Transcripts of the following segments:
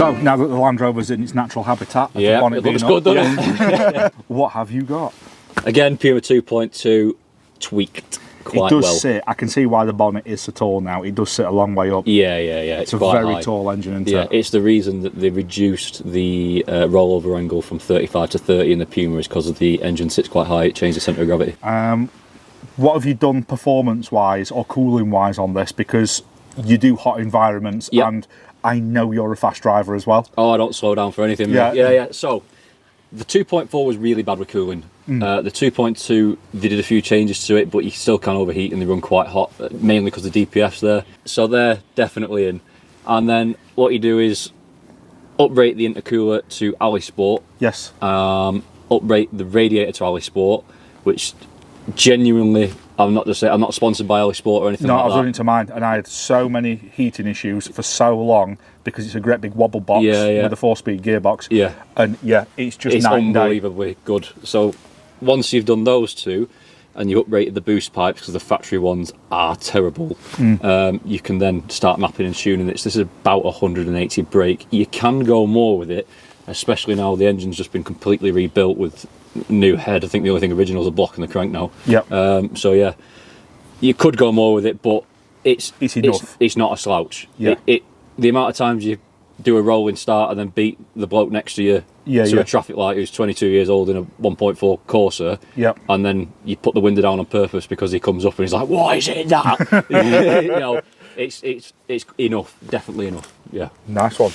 So now that the Land Rover's in its natural habitat, yeah, it looks good, doesn't it? What have you got? Again, Puma 2.2 tweaked quite well. It does sit. I can see why the bonnet is so tall now. It does sit a long way up. Yeah. It's a quite very high. tall engine, isn't Yeah, it? it's the reason that they reduced the rollover angle from 35 to 30 in the Puma is because of the engine sits quite high. It changed the centre of gravity. What have you done performance-wise or cooling-wise on this? Because you do hot environments, and I know you're a fast driver as well. Oh, I don't slow down for anything. Yeah. So the 2.4 was really bad with cooling. The 2.2, they did a few changes to it, but you still can overheat and they run quite hot, mainly because the DPF's there. So they're definitely in. And then what you do is uprate the intercooler to Ali Sport. Yes. Uprate the radiator to Ali Sport, which genuinely, I'm not sponsored by Ali Sport or anything like that. No, I was running to mine, and I had so many heating issues for so long because it's a great big wobble box with a 4-speed gearbox. Yeah. And it's just unbelievably good. So once you've done those two and you uprated the boost pipes, because the factory ones are terrible, you can then start mapping and tuning it. So this is about 180 brake. You can go more with it, especially now the engine's just been completely rebuilt with new head. I think the only thing original is a block and the crank now. Yep. So yeah, you could go more with it, but it's enough. It's not a slouch. Yeah. The amount of times you do a rolling start and then beat the bloke next to you to a traffic light who's 22 years old in a 1.4 Corsa, and then you put the window down on purpose because he comes up and he's like, "Why is it that?" You know, it's enough, definitely enough. Yeah. Nice one.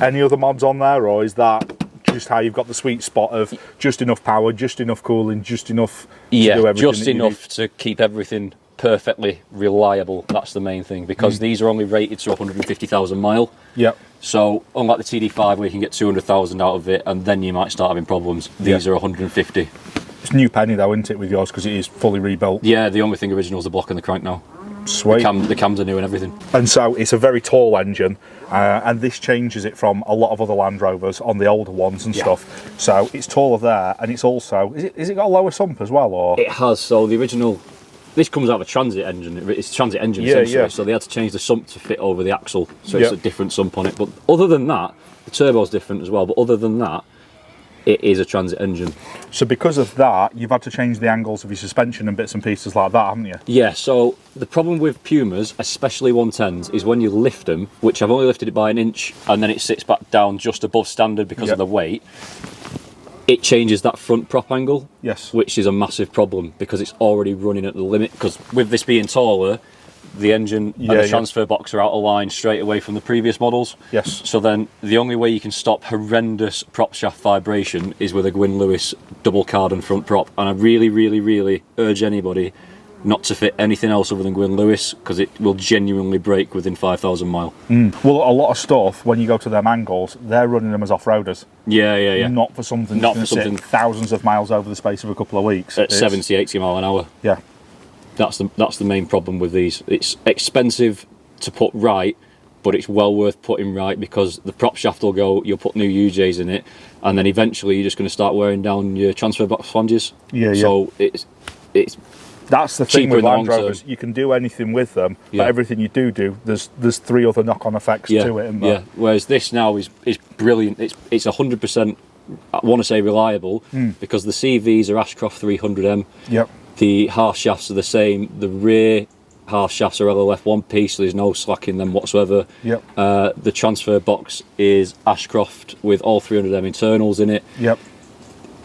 Any other mods on there, or is that just how you've got the sweet spot of just enough power, just enough cooling, just enough to do everything? Just enough to keep everything perfectly reliable. That's the main thing, because these are only rated to 150,000 mile. Yep. So unlike the TD5 where you can get 200,000 out of it and then you might start having problems, these are 150. It's new penny though, isn't it, with yours, because it is fully rebuilt? Yeah, the only thing original is the block and the crank now. Sweet. The cams are new and everything. And so it's a very tall engine, and this changes it from a lot of other Land Rovers on the older ones and stuff. So it's taller there, and it's also, is it got a lower sump as well, or? It has. So the original, this comes out of a transit engine. It's a transit engine essentially. So they had to change the sump to fit over the axle, so it's a different sump on it. But other than that, the turbo's different as well. But other than that, it is a transit engine. So because of that, you've had to change the angles of your suspension and bits and pieces like that, haven't you? Yeah, so the problem with Pumas, especially 110s, is when you lift them, which I've only lifted it by an inch, and then it sits back down just above standard because of the weight, it changes that front prop angle, which is a massive problem because it's already running at the limit. Because with this being taller, the engine and the transfer box are out of line straight away from the previous models. Yes. So then the only way you can stop horrendous prop shaft vibration is with a Gwyn Lewis double cardan front prop. And I really, really, really urge anybody not to fit anything else other than Gwyn Lewis, because it will genuinely break within 5,000 mile. Well, a lot of stuff, when you go to them angles, they're running them as off-roaders. Yeah. Not for something that's going to sit thousands of miles over the space of a couple of weeks. At 70, 80 mile an hour. Yeah. That's the main problem with these. It's expensive to put right, but it's well worth putting right, because the prop shaft will go, you'll put new UJs in it, and then eventually you're just going to start wearing down your transfer box flanges. So it's that's the thing with Land Rovers. You can do anything with them, but everything you do, there's 3 other knock-on effects to it. Whereas this now is brilliant. It's 100%, I want to say, reliable, because the CVs are Ashcroft 300M. Yep. The half shafts are the same. The rear half shafts are LLF one piece, so there's no slack in them whatsoever. Yep. The transfer box is Ashcroft with all 300M internals in it. Yep.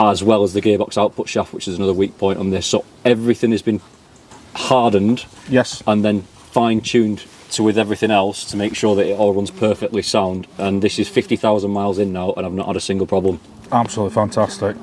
As well as the gearbox output shaft, which is another weak point on this. So everything has been hardened. Yes. And then fine-tuned with everything else to make sure that it all runs perfectly sound. And this is 50,000 miles in now, and I've not had a single problem. Absolutely fantastic.